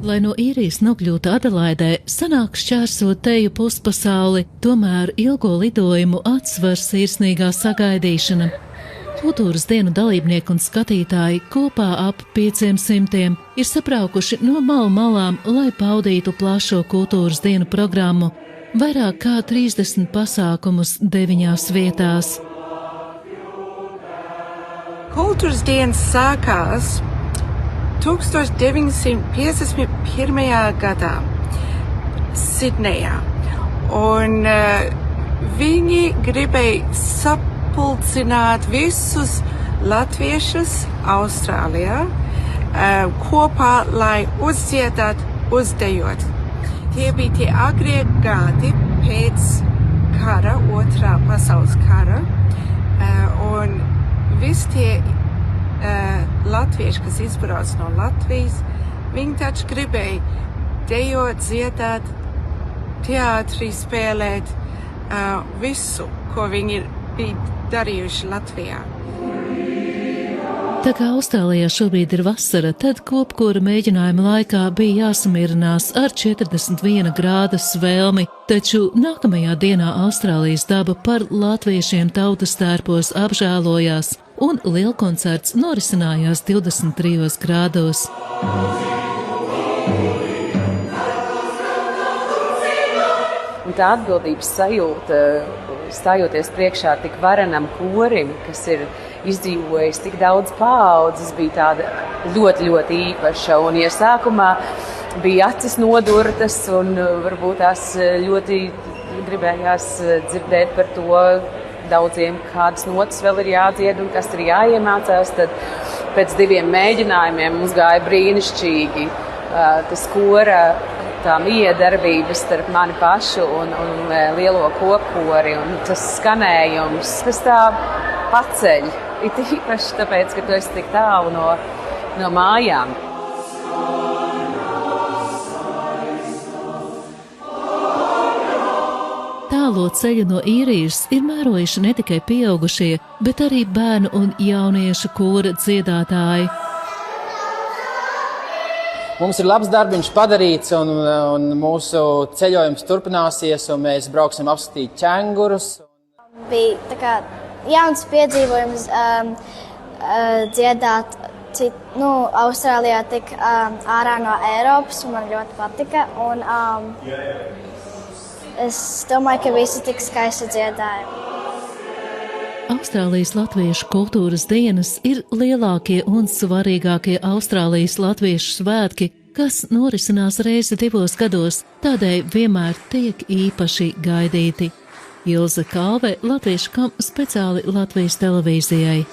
Lai no īrijas nokļūtu Adelaidē, sanāk šķērsot teju puspasauli, tomēr ilgo lidojumu atsver sirsnīgā sagaidīšana. Kultūras dienu dalībnieki un skatītāji kopā ap 500 ir sabraukuši no malu malām, lai paudītu plašo kultūras dienu programmu. Vairāk kā 30 pasākumus 9 vietās. Kultūras dienas sākās 1951. gadā Sidnejā, un viņi gribēja sapulcināt visus latviešus Austrālijā kopā, lai uzdziedāt, uzdejot. Tie bija tie agrie gadi pēc kara, otrā pasaules kara, un visi tie latvieši, kas izbrauc no Latvijas, viņi taču gribēja dejot, dziedāt, teātrī spēlēt, visu, ko viņi bija darījuši Latvijā. Tā kā Austrālijā šobrīd ir vasara, tad kopkora mēģinājuma laikā bija jāsamierinās ar 41 grādas vēlmi, taču nākamajā dienā Austrālijas daba par latviešiem tautas tērpos apžēlojās, un lielkoncerts norisinājās 23 grādos. Un tā atbildības sajūta, stājoties priekšā tik varenam korim, kas ir izdzīvojis tik daudz paaudzes, bija tāda ļoti, ļoti īpaša. Un ja sākumā bija acis nodurtas un varbūt tās ļoti gribējās dzirdēt par to daudziem, kādas notas vēl ir jādzied un kas ir jāiemācās, tad pēc 2 mēģinājumiem mums gāja brīnišķīgi. Tas kora tā miedarbības starp mani pašu un lielo kopkori un tas skanējums, tas tā paceļ. It īpaši tāpēc, ka tu esi tik tālu no mājām. Tālo ceļu no īrijas ir mērojuši ne tikai pieaugušie, bet arī bērnu un jauniešu kora dziedātāji. Mums ir labs darbiņš padarīts, un mūsu ceļojums turpināsies, un mēs brauksim apskatīt ķengurus. Bija tā kā jauns piedzīvojums dziedāt Austrālijā tik ārā no Eiropas, un man ļoti patika. Un, es domāju, ka visi tik skaisti dziedāja. Austrālijas latviešu kultūras dienas ir lielākie un svarīgākie Austrālijas latviešu svētki, kas norisinās reizi 2 gados, tādēļ vienmēr tiek īpaši gaidīti. Ilze Kalve, Latviešu kam speciāli Latvijas televīzijai.